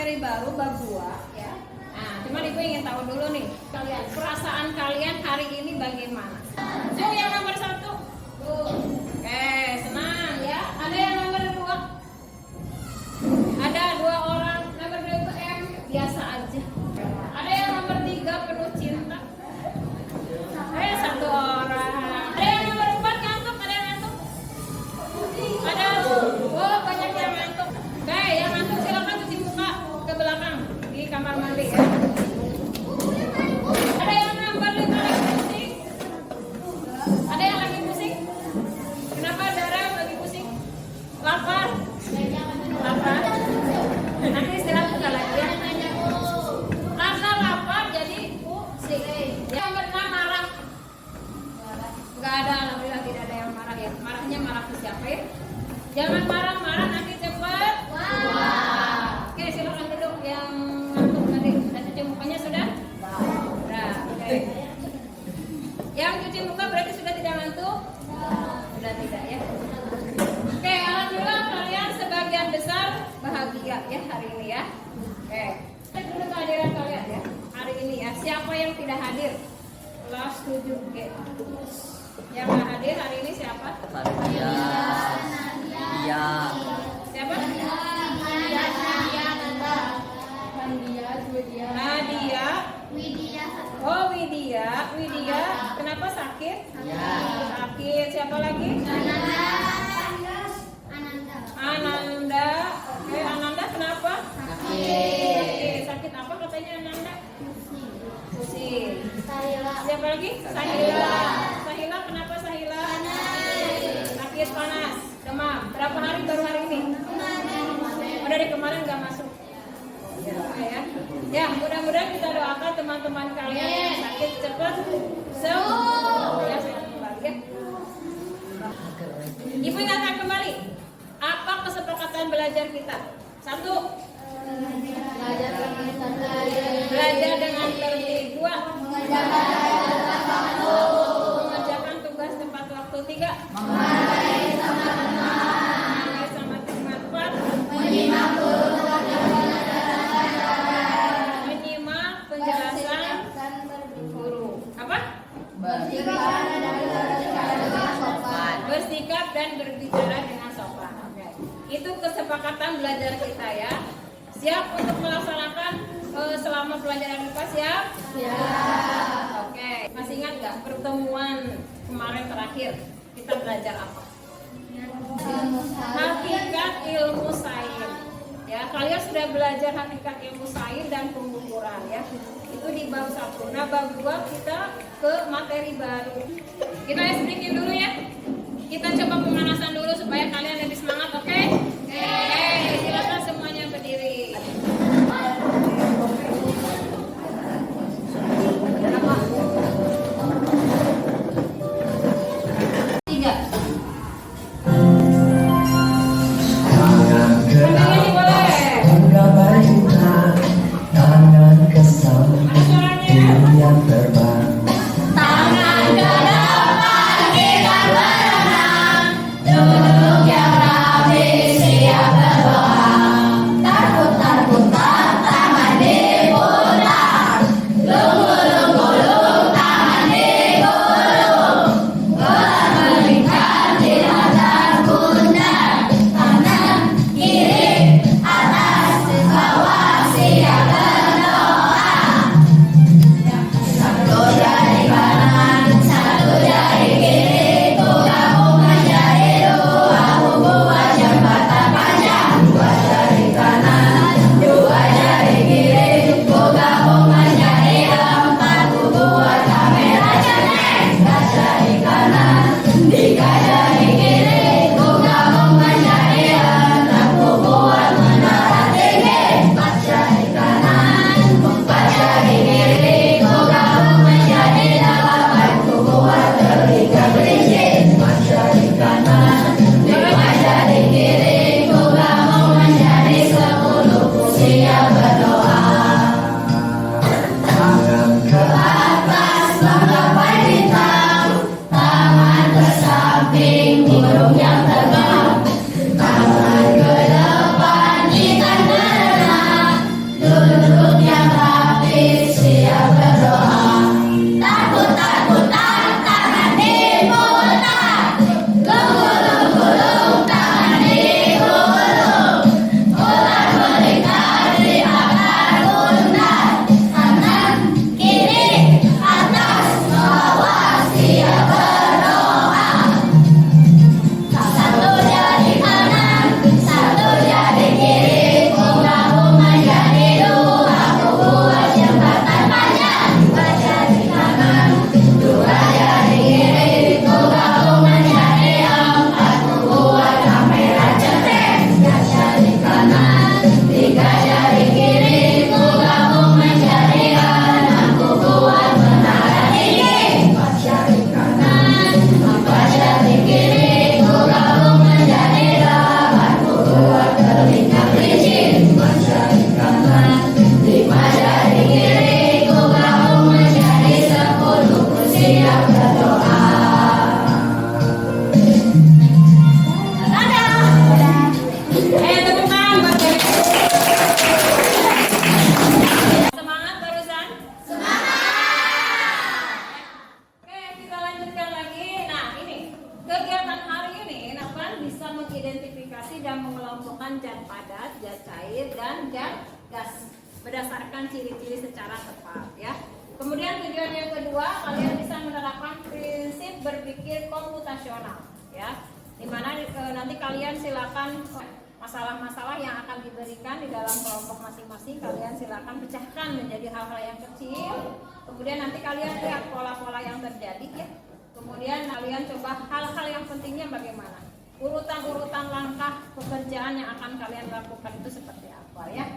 materi baru bab 2 ya. Nah, cuman Ibu ingin tahu dulu nih, kalian perasaan kalian hari ini bagaimana? Tuh yang nomor 1. Oke, senang ya. Ada yang nomor 2? Ada 2 orang. Nomor 2 itu M, biasa aja. Ada yang nomor 3 penuh cinta. 1 orang. Ada yang nomor 4 ngantuk, ada yang ngantuk. Ada, oh banyak yang ngantuk. Oke, yang ngantuk silakan cuci muka ke belakang di kamar mandi ya. Ada yang nomor 5 lagi pusing? Ada yang lagi pusing? Kenapa Dara lagi pusing? Lapar? Lapar? Nanti istirahat bentar lagi ya. Karena lapar jadi pusing. Yang nomor 6 marah? Enggak ada, alhamdulillah tidak ada yang marah ya. Marahnya marah ke siapa ya? Jangan marah-marah nanti cepat. Oke, silakan duduk yang ngantuk tadi. Sudah cuci mukanya sudah? Sudah. Oke. Yang cuci muka berarti sudah tidak ngantuk? Sudah tidak ya. Oke, alhamdulillah kalian sebagian besar bahagia ya hari ini ya. Oke. Cek dulu kehadiran kalian ya. Hari ini ya. Siapa yang tidak hadir? Kelas 7G. Yang nggak hadir hari ini siapa? Iya. Siapa? Nadia. Oh Widya. Widya. Kenapa sakit? Sakit. Siapa lagi? Ananda. Oke, Ananda kenapa? Sakit. Sakit apa katanya Ananda? Pusing. Siapa lagi? Sahila. Sahila kenapa Sahila? Sakit panas, demam. Berapa hari baru hari ini? Oh, dari kemarin nggak masuk. Ya, ya mudah-mudahan kita doakan teman-teman kalian yang sakit cepat sembuh. Ya, sehat kembali ya. Ibu ingatkan kembali, apa kesepakatan belajar kita? 1. Belajar dengan tertib. 2. Mengerjakan tugas tepat waktu. 3. Menghargai sama teman. 4. Menyimak penjelasan guru. Apa? Bersikap dan berbicara dengan sopan. Oke. Itu kesepakatan belajar kita ya. Siap untuk melaksanakan selama pelajaran IPA siap? Siap. Oke. Masih ingat nggak pertemuan kemarin terakhir kita belajar apa? Hakikat ilmu sains. Ya, kalian sudah belajar hakikat ilmu sains dan pengukuran ya. Itu di bab 1. Nah, bab 2 kita ke materi baru. Kita explain dulu ya. Kita coba pemanasan dulu supaya kalian lebih semangat, oke? Oke, silakan semuanya berdiri. Tangan ke depan, kita berenang. Duduk yang rapi. padat, zat cair, dan zat gas berdasarkan ciri-ciri secara tepat ya. Kemudian tujuan yang kedua, kalian bisa menerapkan prinsip berpikir komputasional ya. Dimana nanti kalian silakan masalah-masalah yang akan diberikan di dalam kelompok masing-masing kalian silakan pecahkan menjadi hal-hal yang kecil. Kemudian nanti kalian lihat pola-pola yang terjadi ya. Kemudian kalian coba hal-hal yang pentingnya bagaimana. Urutan-urutan langkah pekerjaan yang akan kalian lakukan itu seperti apa ya.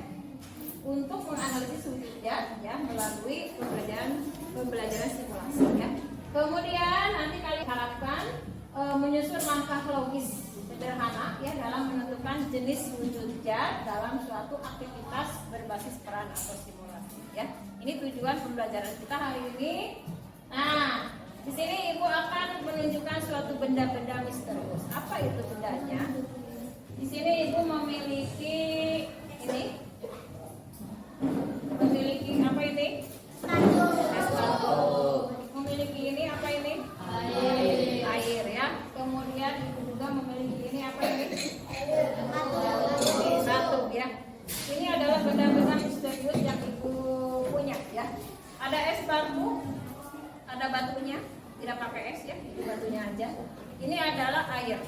Untuk menganalisis wujud zat ya melalui pembelajaran simulasi ya. Kemudian nanti kalian harapkan menyusun langkah logis sederhana ya dalam menentukan jenis wujud zat dalam suatu aktivitas berbasis peran atau simulasi ya. Ini tujuan pembelajaran kita hari ini. Nah, di sini Ibu akan menunjukkan suatu benda-benda misterius. Apa itu bendanya? Di sini Ibu memiliki ini. Memiliki apa ini? Es batu. Memiliki ini apa ini? Air ya. Kemudian Ibu juga memiliki ini apa ini? Batu ya. Ini adalah benda-benda misterius yang Ibu punya ya. Ada es batu, ada batunya, tidak pakai es ya, batunya aja. Ini adalah air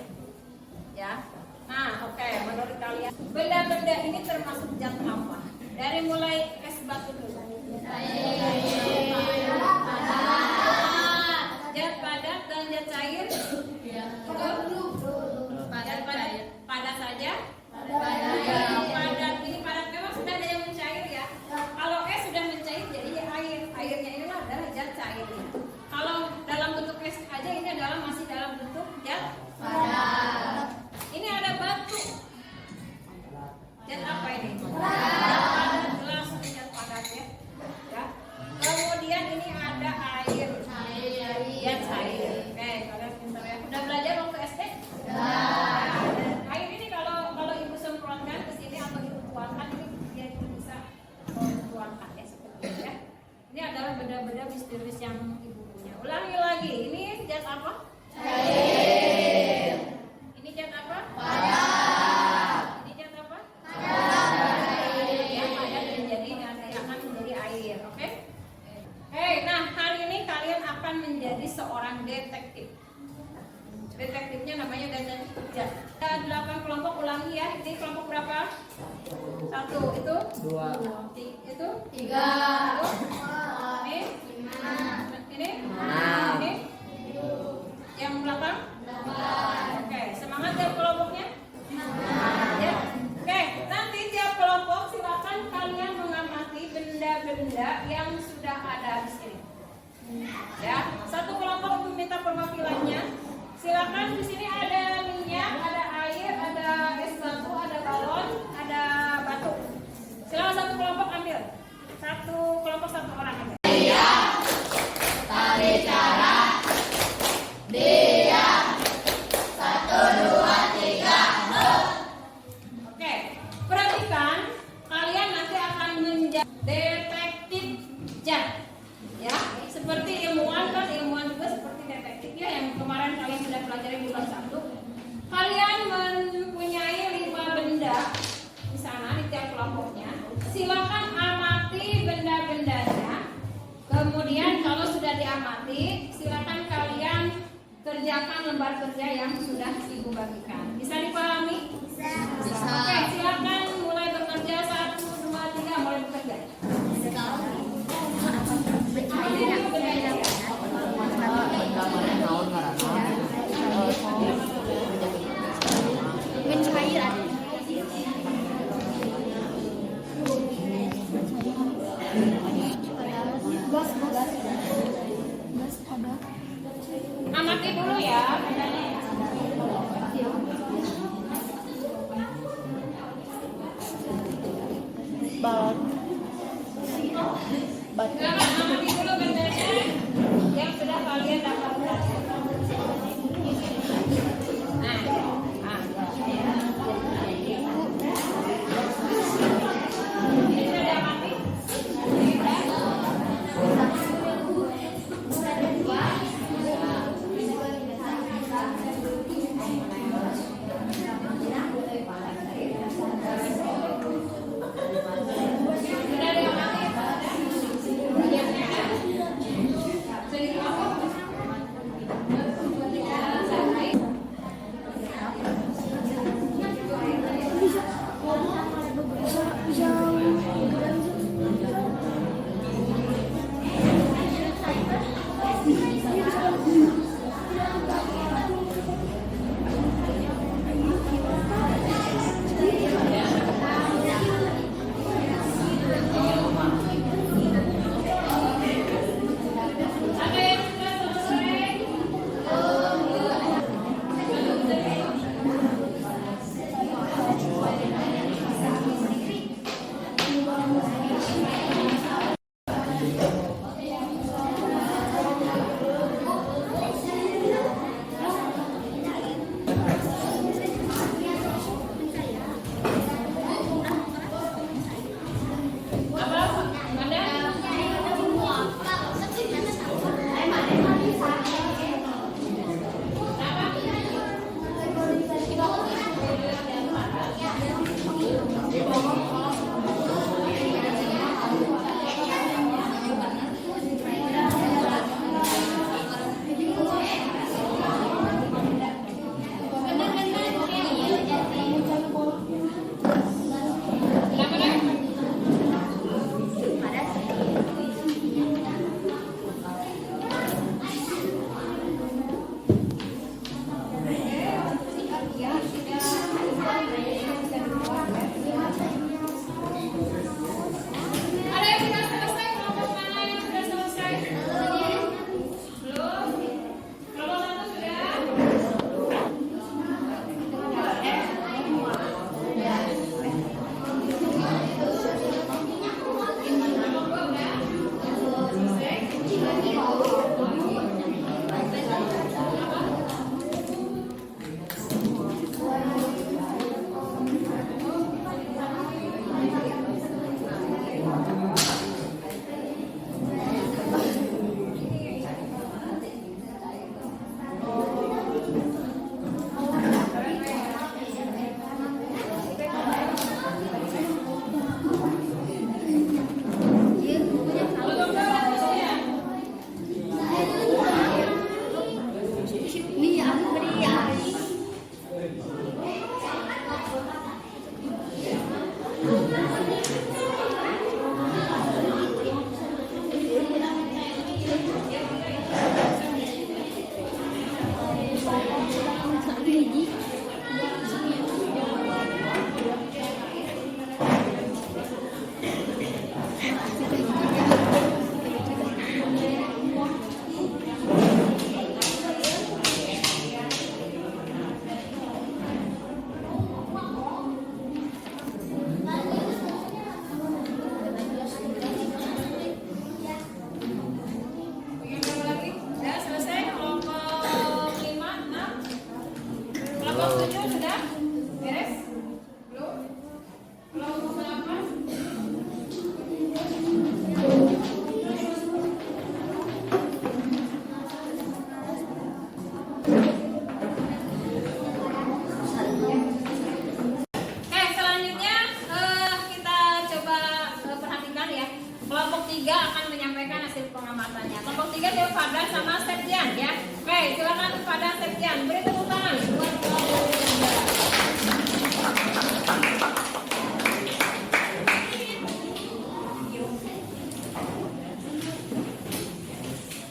ya. Nah, oke, menurut kalian benda-benda ini termasuk zat apa? Dari mulai es batu dulu. Zat padat dan zat cair. Padat saja. Padat ini padat memang sudah ada yang mencair ya. Kalau es sudah mencair jadi air. Airnya inilah adalah zat cair. Kalau dalam bentuk es aja ini adalah masih dalam bentuk zat padat. Ini ada batu. Zat apa ini? Padat, jelas zat padat ya. Kemudian ini ada air. Zat cair. Oke, kalian pintar ya. Udah belajar waktu SD? Air ini kalau Ibu semprotkan ke sini atau Ibu tuangkan ini dia bisa tuangkan ya seperti ini ya. Ini adalah benda-benda misterius yang Ibu punya. Ulangi lagi. Ini zat apa? Cair. Ini zat apa? Padat. Ini zat apa? Padat. Ya, padat menjadi nanti akan menjadi air, oke? Nah hari ini kalian akan menjadi seorang detektif. Detektifnya namanya detektif zat. Ada 8 kelompok, ulangi ya. Ini kelompok berapa? 1, itu 2, itu 3, ini 5, ini 6, ini yang belakang 8. Oke, semangat ya kelompoknya. Ya. Oke, nanti tiap kelompok silakan kalian mengamati benda-benda yang sudah ada di sini. Ya, satu kelompok untuk minta perwakilannya. Silakan, di sini ada minyak, ada air, ada es batu, ada balon, ada batu. Silakan satu kelompok ambil. Satu kelompok satu orang ambil. Dia tari cara. Dia 1, 2, 3. Oke, perhatikan kalian nanti akan menjadi detektif zat. Ya, seperti ilmuwan kan, ilmuwan juga seperti detektif ya yang kemarin kalian sudah pelajari di kelas 1. Kalian mempunyai 5 benda di sana di tiap kelompoknya. Silakan amati benda-bendanya. Kemudian kalau sudah diamati, silakan kalian kerjakan lembar kerja yang sudah Ibu bagikan. Bisa dipahami? Bisa. Oke, silakan mulai bekerja. 1, 2, 3 mulai bekerja. Amati dulu ya. Balon. Amati dulu bendanya yang sudah kalian dapatkan. Ini sudah diamati. bertiga dia Fadlan sama Septian ya. Oke, silakan Fadlan Septian. Beri tepuk tangan buat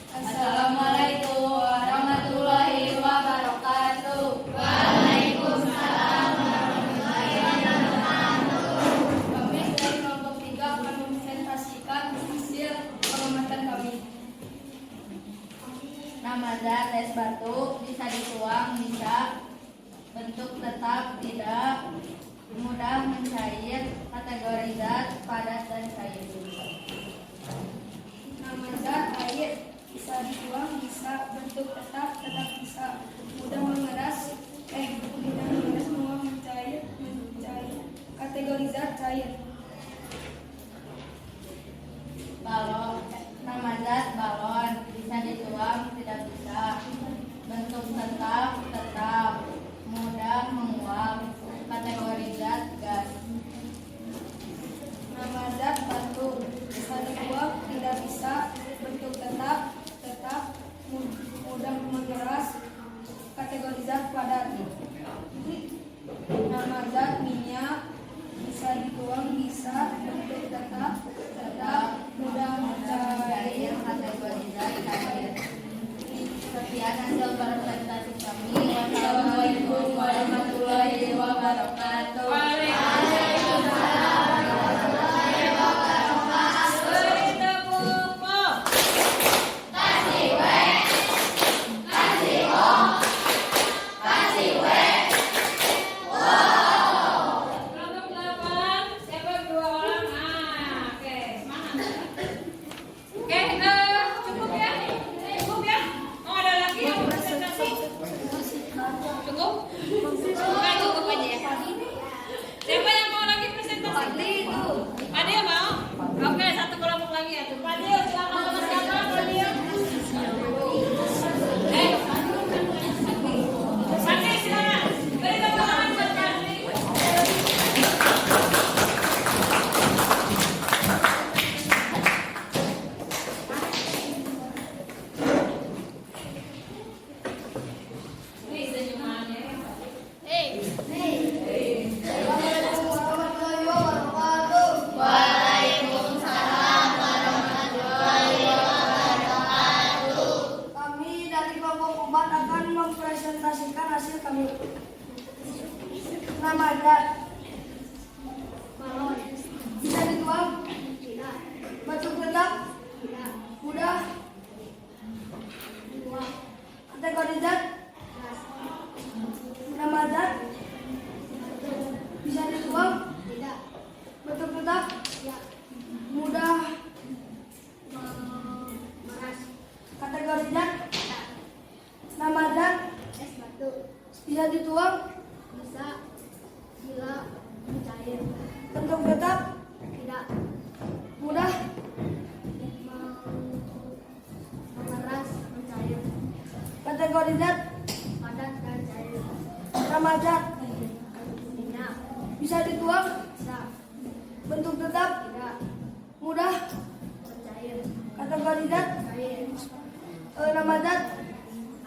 Assalamualaikum warahmatullahi wabarakatuh. Waalaikumsalam warahmatullahi wabarakatuh. Kami dari kelompok 3 akan mempresentasikan hasil pengamatan kami. Nama zat es batu bisa dituang, bisa bentuk tetap, tidak, mudah mencair, kategori zat padat dan cair. Nama zat air bisa dituang, bisa bentuk tetap, tetap bisa mudah mengeras, menguap, mencair, kategori zat cair. Balon, nama zat balon bisa dituang, tidak bisa bentuk tetap, tetap mudah menguap, kategori zat gas. Nama zat batu bisa dituang, tidak bisa bentuk tetap, tetap mudah mengeras, kategori zat padat. Nama zat minyak bisa dituang, bisa bentuk tetap, tetap mudah mencair, kategori zat cair. Sekian hasil presentasi kami. Wassalamualaikum warahmatullahi wabarakatuh. Waalaikumsalam warahmatullahi wabarakatuh. Beri tepuk tangan. Kelompok 8, siapa 2 orang? Nah, oke, semangat. Oke, cukup ya? Cukup ya? Oh, ada lagi yang mau presentasi? Cukup? Nah, cukup aja ya. Siapa yang mau lagi presentasi? Fadil mau? Oke, satu kelompok lagi ya. Fadil, silakan sama siapa? Fadil. Fadil, silakan. Beri tepuk tangan buat Fadil. Nih, senyumannya. Assalamualaikum warahmatullahi wabarakatuh. Waalaikumsalam warahmatullahi wabarakatuh. Kami dari kelompok 4 akan mempresentasikan hasil kami. Nama zat balon bisa dituang, tidak. Bentuk tetap, tidak. Mudah dituang, kategori zat gas. Nama zat bisa dituang, tidak. Bentuk tetap, ya. Mudah mengeras, kategori zat. Nama zat es batu bisa dituang, bisa bila mencair. Bentuk tetap, tidak. Mudah mengeras, mencair. Kategori zat padat dan cair. Nama zat minyak bisa dituang, bisa. Bentuk tetap, tidak. Mudah mencair. Kategori zat cair. Nama zat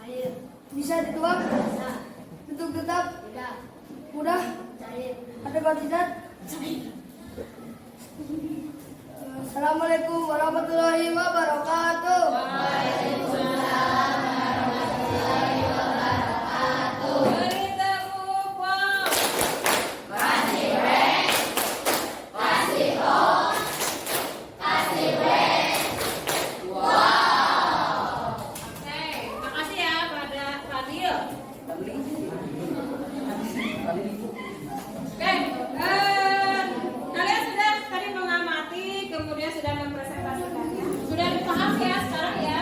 air bisa dituang, bisa. Bentuk tetap, tidak. Mudah cair. Kategori zat cair. Assalamualaikum warahmatullahi wabarakatuh. Waalaikumsalam warahmatullahi wabarakatuh. Beri tepuk tangan. Oke, makasih ya pada Fadil. Oke, kalian sudah tadi mengamati, kemudian sudah mempresentasikannya. Sudah paham ya sekarang ya?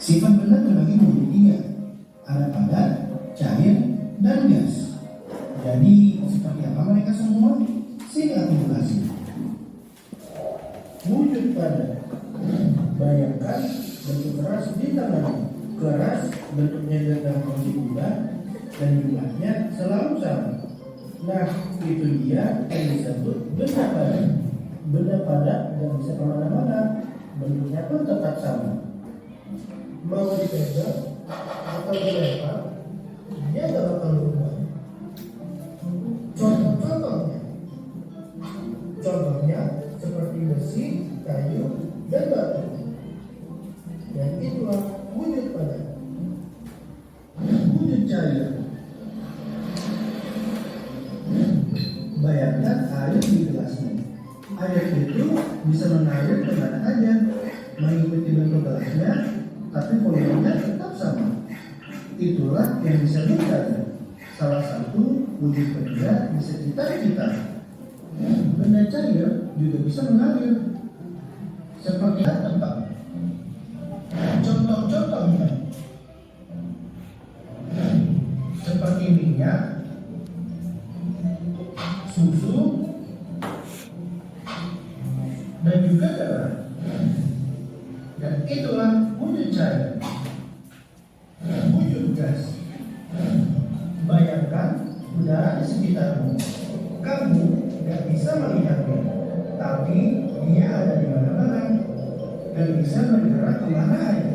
Sifat benda terbagi menjadi tiga, ada padat, cair, dan gas. Jadi seperti apa mereka semua? Sini aku jelasin. Wujud padat. Bayangkan bentuk keras di tangan. Keras bentuknya dalam posisi bulat dan jumlahnya selalu sama. Nah, itu dia yang disebut benda padat. Benda padat dan bisa kemana-mana, bentuknya pun tetap sama. Mau dipegang atau dilempar, dia tidak bakal berubah. Contohnya seperti besi, kayu, dan batu. Dan itulah wujud padat. Wujud cair. Bayangkan air di gelasnya. Air itu bisa mengalir kemana aja, mengikuti bentuk gelasnya, tapi volumenya tetap sama. Itulah yang disebut cair. Salah satu wujud benda di sekitar kita. Benda cair juga bisa mengalir, seperti tempat. Contoh-contohnya seperti minyak, susu, dan juga darah. Dan itulah wujud cair. Wujud gas. Bayangkan udara di sekitarmu. Kamu tidak bisa melihatnya, tapi dia ada di mana-mana dan bisa bergerak kemana aja.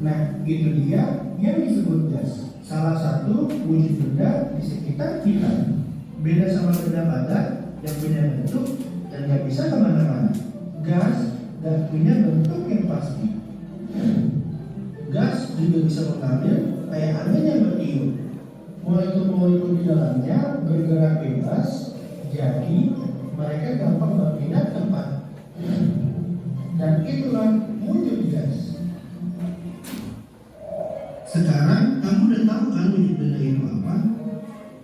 Nah, itu dia yang disebut gas. Salah satu wujud benda di sekitar kita. Beda sama benda padat yang punya bentuk dan nggak bisa kemana-mana. Gas dan punya bentuk yang pasti. Gas juga bisa mengalir kayak angin yang bertiup. Molekul-molekul di dalamnya bergerak bebas, jadi mereka gampang berpindah tempat. Dan itulah wujud gas. Sekarang kamu udah tahu kan wujud benda itu apa?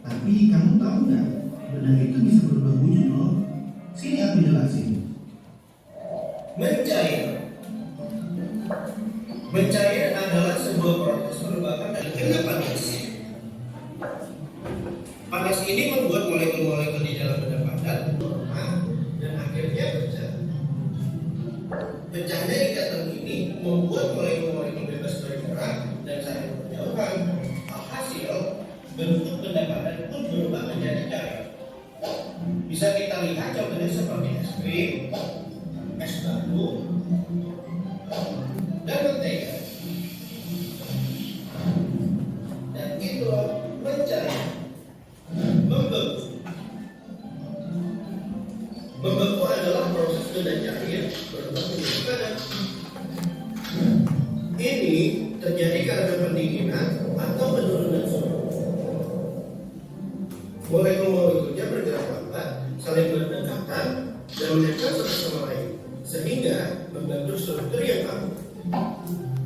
Tapi kamu tahu nggak benda itu bisa berubah wujud loh? Sini aku jelasin. Mencair. Mencair adalah sebuah proses perubahan dari benda panas. Panas ini membuat molekul-molekul di dalam benda padat melemah dan akhirnya pecah. Pecahnya ikatan ini membuat molekul-molekul bebas bergerak dan saling berjauhan. Alhasil, bentuk benda padat pun berubah menjadi cair. Bisa kita lihat contohnya seperti es krim, es batu, dan mentega. Dan itulah mencair. Membeku. Membeku adalah proses benda cair berubah menjadi padat. Ini terjadi karena pendinginan atau penurunan suhu. Molekul-molekulnya bergerak lambat, saling berdekatan, dan menempel satu sama lain, sehingga membentuk struktur yang kaku.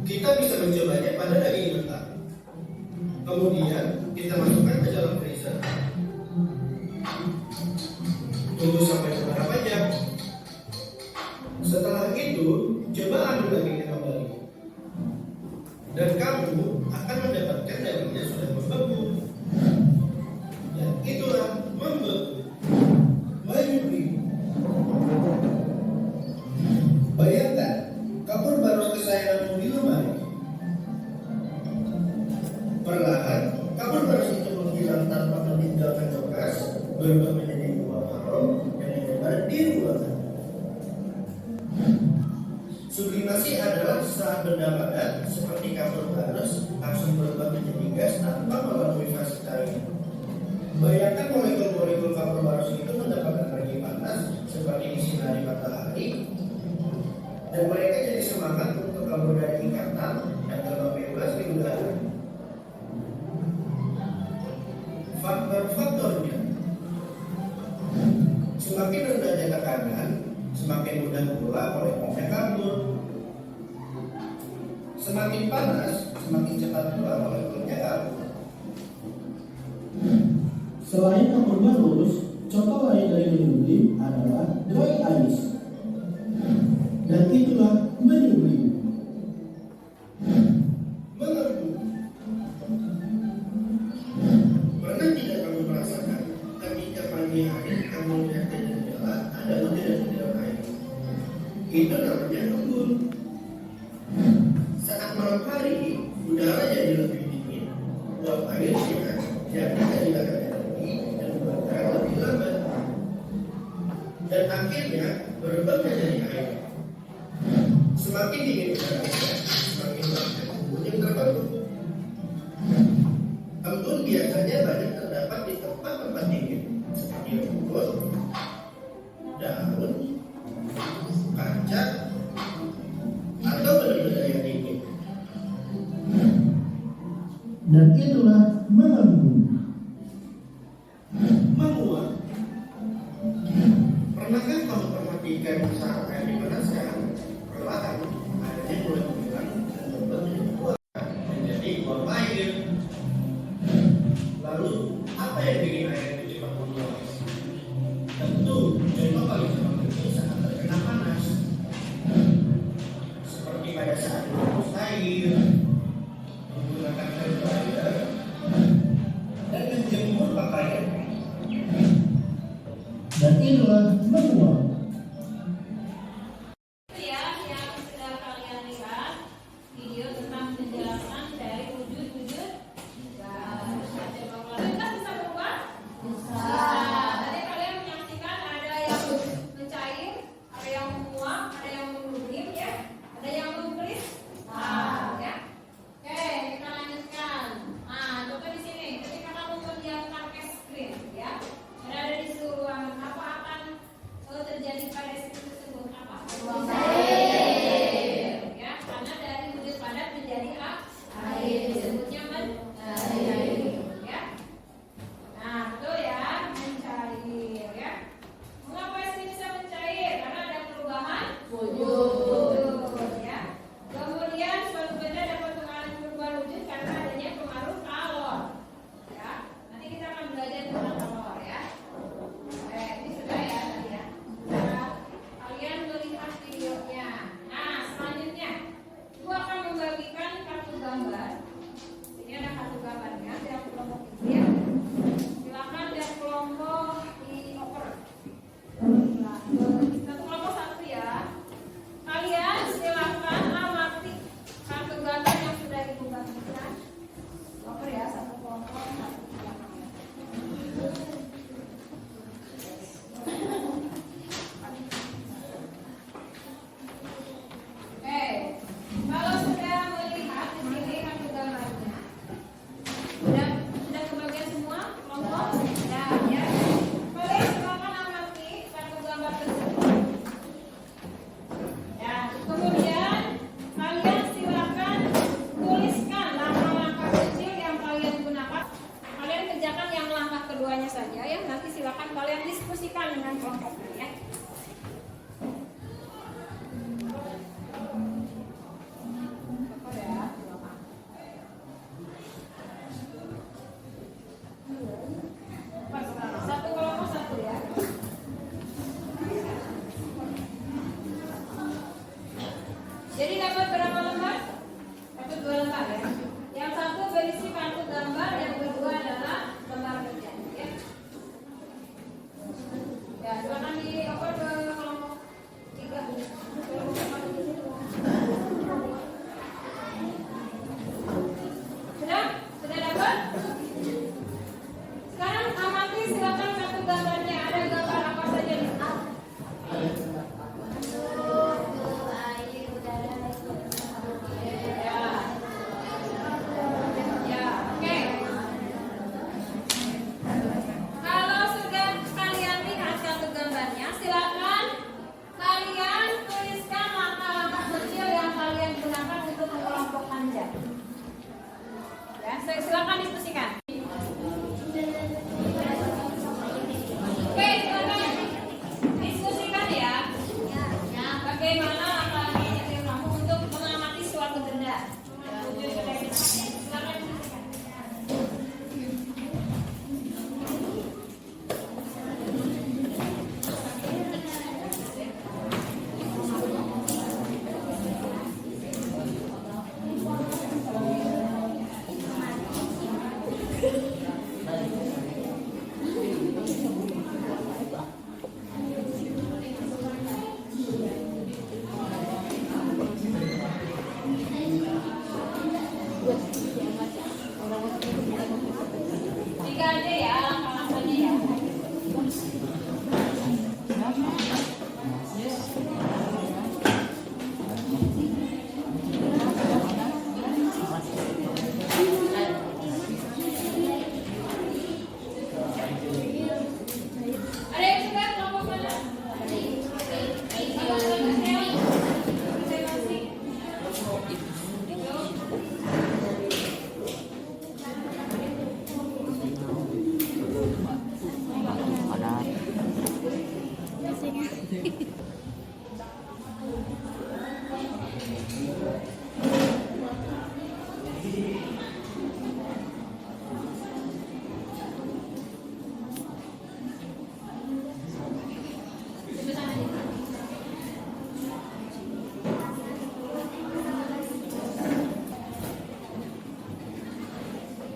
Kita bisa mencobanya pada daging mentah. Kemudian kita masukkan ke dalam freezer. Tunggu sampai beberapa jam. Setelah itu, coba ambil dagingnya kembali. Dan kamu akan mendapatkan dagingnya sudah membeku. Dan itulah membeku. Mayuri. Bayangkan, kapur baru kesayanganmu di lemari. Perlahan, kapur baru itu menghilang tanpa meninggalkan bekas, berubah menjadi buah harum yang menyebar di ruangan. Sublimasi adalah saat benda padat seperti kapur barus langsung berubah menjadi gas tanpa melalui fase cair. Bayangkan molekul-molekul kapur barus itu mendapatkan energi panas seperti disinari matahari, dan mereka jadi semangat untuk kabur dari ikatan dan terbang bebas di udara. Faktor-faktornya, semakin rendahnya tekanan, semakin mudah pula molekulnya kabur. Semakin panas, semakin cepat pula molekulnya kabur. Selain kapur barus, contoh lain dari menyublim adalah dry ice. Dan itulah menyublim. ingin Indonesia semakin banyak embun yang terbentuk. Embun biasanya banyak terdapat di tempat-tempat dingin seperti rumput, daun, kaca, atau benda-benda yang dingin. Dan itulah mengembun. Menguap. Pernahkah kamu perhatikan misalkan di mana sekarang perlahan airnya mulai menghilang dan berubah menjadi uap, menjadi uap air. Lalu apa yang bikin air itu cepat menguap? Tentu contoh paling cepat itu saat terkena panas, seperti pada saat merebus air, menggunakan air dryer, dan menjemur pakaian. Dan itulah menguap. Itu ya yang sudah kalian lihat video tentang penjelasan dari wujud-wujud gas. Coba kalian gas bisa berubah? Bisa. Tadi kalian menyaksikan ada yang mencair, ada yang menguap, ada yang menggunung ya, ada yang mengkris. Ya. Oke, kita lanjutkan. Nah, coba di sini ketika kamu mengerjakan es krim ya, berada di suhu ruangan, apa akan terjadi pada es krim tersebut? Apa? Air. Ya, karena dari wujud padat menjadi air. Disebutnya mencair. Ya. Nah, itu ya, mencair ya. Mengapa es krim bisa mencair? Karena ada perubahan wujud. Ya. Kemudian suatu benda dapat mengalami perubahan wujud karena adanya pengaruh kalor. Ya. Nanti kita akan belajar tentang kalor ya. Ini sudah ya tadi ya. Nah, kalian melihat videonya. Nah, selanjutnya Ibu akan membagikan kartu gambar. Ini ada kartu gambarnya tiap kelompok kecil. Silakan tiap kelompok dioper. Nah, satu kelompok satu ya. Kalian silakan amati kartu gambar yang sudah Ibu bagikan. Oper ya, satu kelompok satu silakan. Oke, kalau sudah melihat di sini kartu gambar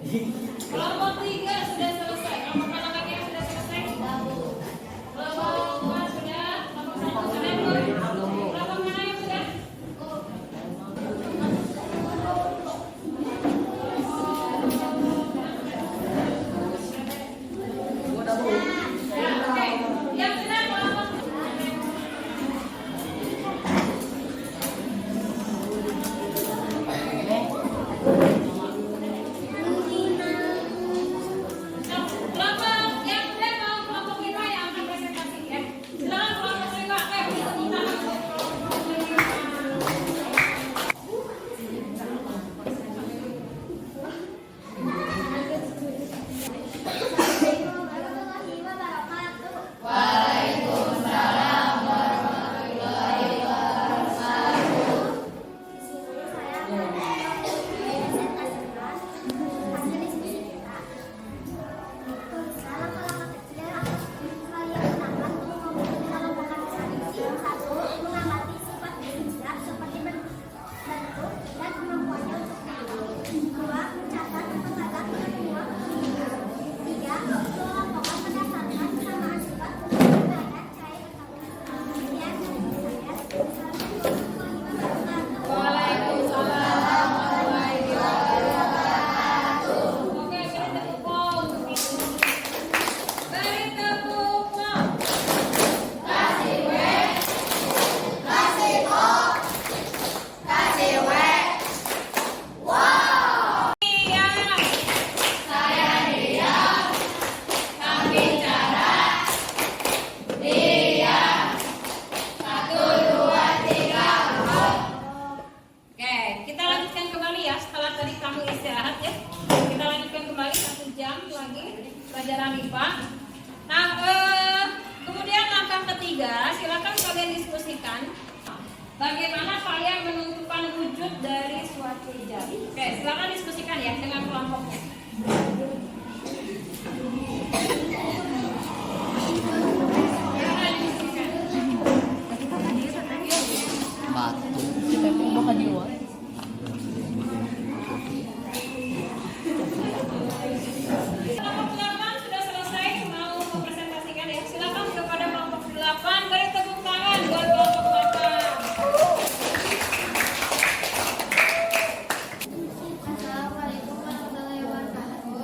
Kelompok 3 sudah selesai. Kelompok anak-anaknya sudah selesai. Kelompok 2 sudah. Kelompok 1 sudah. Kelompok mana yang sudah? Ya, oke. Yang sudah kelompok kelompok yang udah mau kelompok 5 yang akan presentasi ya. Silakan kelompok 5. Oke, beri tepuk pom. Beri tepuk pom. Oke, kita lanjutkan kembali ya setelah tadi kamu istirahat ya. Kita lanjutkan kembali 1 jam lagi pelajaran IPA. Nah, kemudian langkah ketiga, silakan kalian diskusikan bagaimana kalian menentukan wujud dari suatu jari. Oke, silakan diskusikan ya dengan kelompoknya. Silakan diskusikan. Kita itu bakal di luar. Kelompok 8 sudah selesai mau mempresentasikan ya. Silakan kepada kelompok 8 beri tepuk tangan buat kelompok 8. Assalamualaikum warahmatullahi wabarakatuh.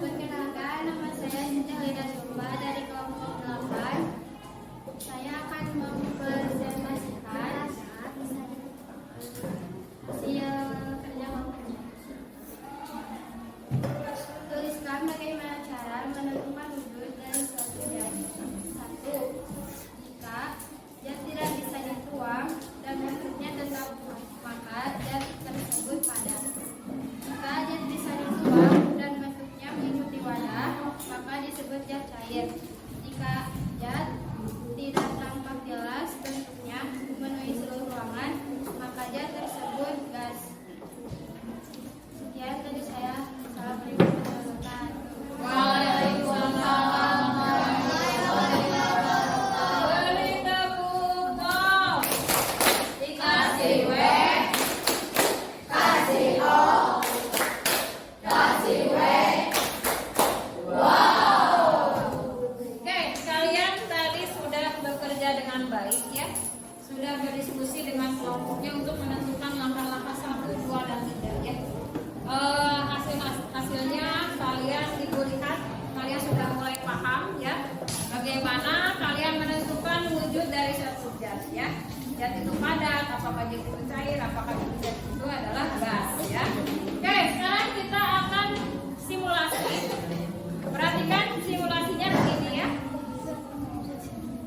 Perkenalkan, nama saya Siti Lida Sumba dari kelompok 8. Saya akan mempresentasikan hasil kerja kelompok. Tuliskan bagaimana cara menentukan wujud dari suatu zat. 1. Jika zat tidak bisa dituang dan bentuknya tetap maka zat tersebut padat. Jika zat bisa dituang dan bentuknya mengikuti wadah maka disebut zat cair. Jika zat tidak tampak jelas bentuknya memenuhi seluruh ruangan maka zat tersebut gas. Sekian dari saya. Assalamualaikum warahmatullahi wabarakatuh. Waalaikumsalam warahmatullahi wabarakatuh. Beri tepuk pom. Dikasih W, kasih O, kasih W. Wow. Oke, kalian tadi sudah bekerja dengan baik ya. Sudah berdiskusi dengan kelompoknya untuk menentukan langkah-langkah 1, 2, dan 3 ya. Hasilnya kalian ibu lihat kalian sudah mulai paham ya bagaimana kalian menentukan wujud dari suatu zat ya. Zat itu padat, apakah zat itu cair, apakah zat itu adalah gas ya. Oke, sekarang kita akan simulasi. Perhatikan simulasinya begini ya.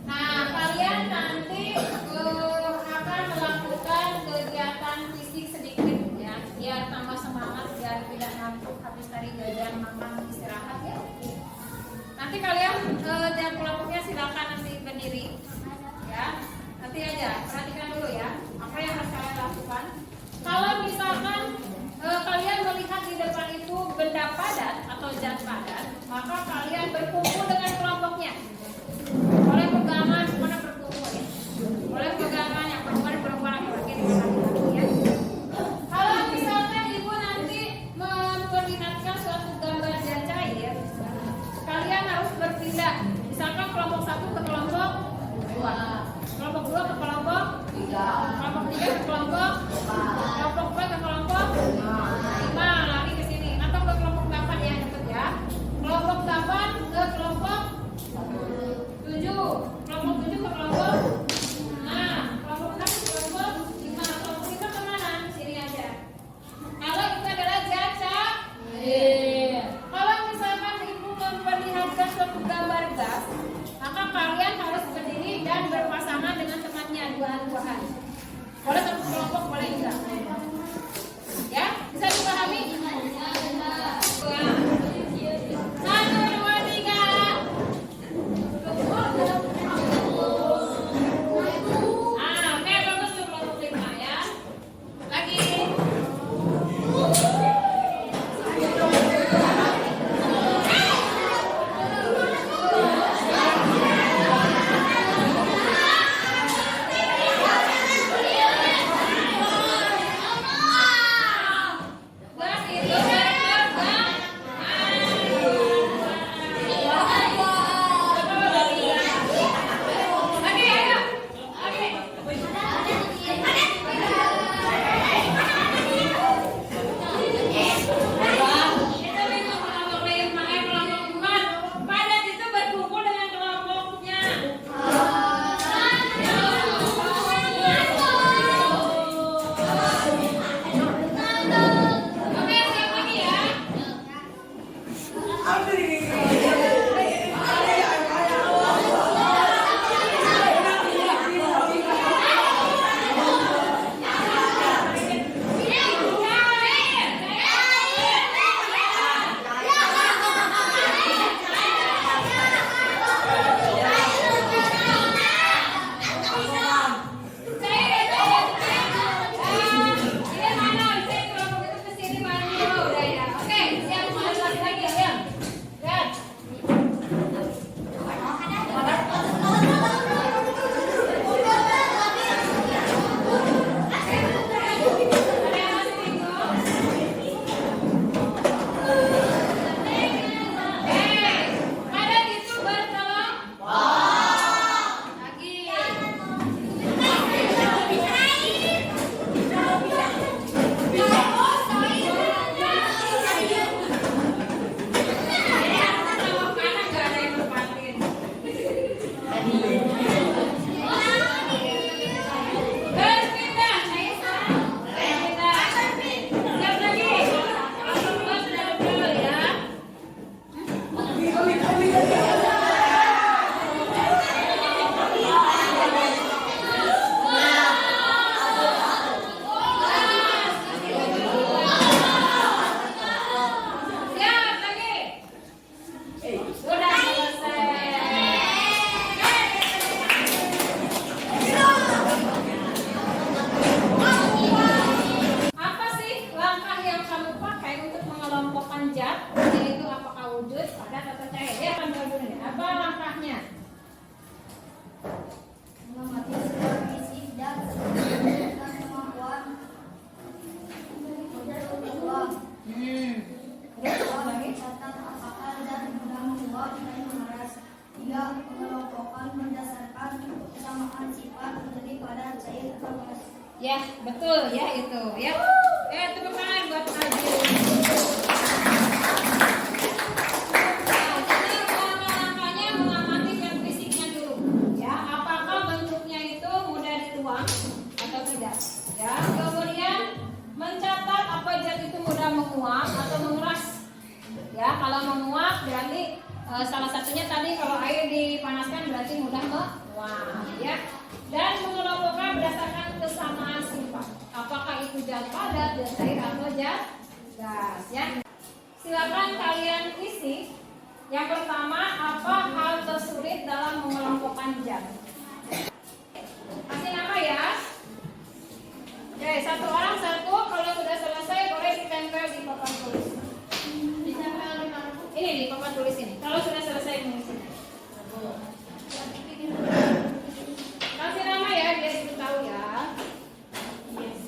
Nah, kalian nanti akan melakukan kegiatan fisik sedikit ya, biar tambah semangat, biar tidak ngantuk habis tadi jajan makan istirahat ya. Nanti kalian dan kelompoknya silakan nanti berdiri ya. Nanti aja perhatikan dulu ya apa yang harus kalian lakukan. Kalau misalkan kalian melihat di depan itu benda padat atau zat padat, maka kalian berkumpul dengan kelompok Ya, betul ya itu ya. Tepuk tangan buat Najil. Nah, jadi langkah-langkahnya mengamati zat fisiknya dulu. Ya, apakah bentuknya itu mudah dituang atau tidak? Ya, kemudian mencatat apa zat itu mudah menguap atau mengeras. Ya, kalau menguap berarti salah satunya tadi kalau air dipanaskan berarti mudah menguap. Ya. Dan mengelompokkan berdasarkan kesamaan sifat. Apakah itu zat padat, zat cair atau zat gas ya. Silakan kalian isi. Yang pertama, apa hal tersulit dalam mengelompokkan zat? Kasih nama ya. Oke, satu orang satu. Kalau sudah selesai boleh ditempel di papan tulis. Ditempel di mana? Ini di papan tulis ini. Kalau sudah selesai mengisi. Kasih nama ya, biar ibu tahu ya. Yes.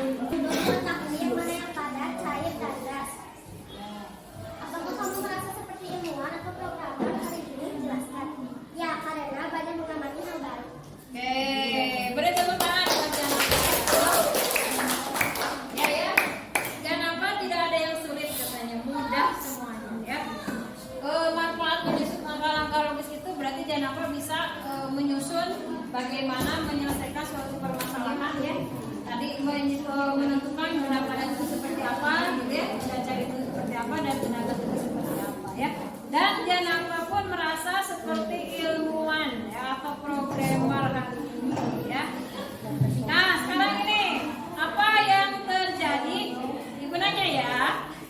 Mengetahui yang mana yang padat, cair, dan gas. Apakah kamu merasa seperti ilmuwan atau programmer hari ini? Jelaskan. Ya, karena banyak mengamati hal baru. Oke, beri tepuk tangan buat Janapa. Ya, Janapa tidak ada yang sulit katanya, mudah semuanya ya. Manfaat menyusun langkah-langkah logis itu berarti Janapa bisa menyusun bagaimana menyelesaikan suatu permasalahan ya. Tadi menentukan benda padat itu seperti apa, gitu ya, cuaca itu seperti apa, dan tenaga itu seperti apa ya. Dan Janapa pun merasa seperti ilmuwan ya, atau programmer hari ini ya. Nah sekarang ini apa yang terjadi? Ibu nanya ya,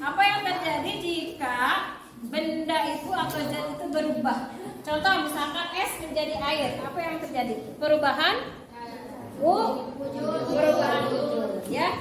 apa yang terjadi jika benda itu atau zat itu berubah? Contoh misalkan es menjadi air, apa yang terjadi? Perubahan perubahan wujud ya.